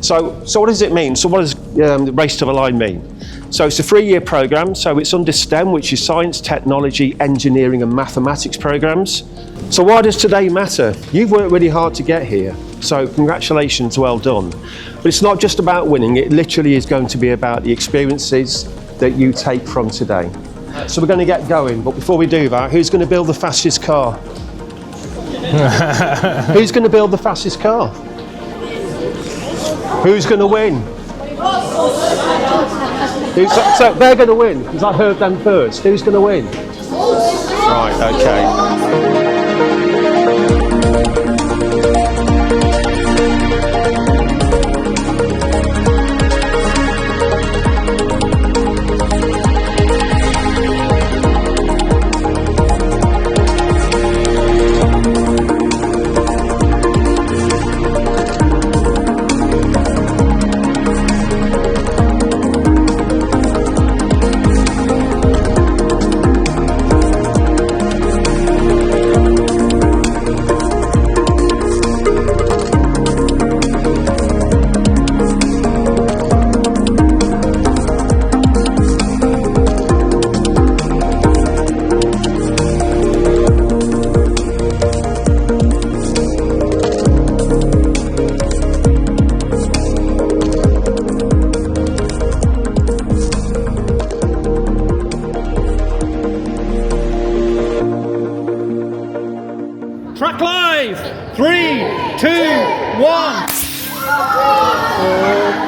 So what does it mean? So what does the Race to the Line mean? So it's a 3-year program, so it's under STEM, which is science, technology, engineering and mathematics programs. So why does today matter? You've worked really hard to get here, so congratulations, well done. But it's not just about winning, it literally is going to be about the experiences that you take from today. So we're going to get going, but before we do that, who's going to build the fastest car? Who's going to build the fastest car? Who's going to win? So they're going to win, because I heard them first. Who's going to win? Right, okay. Track live! 3, 2, 1!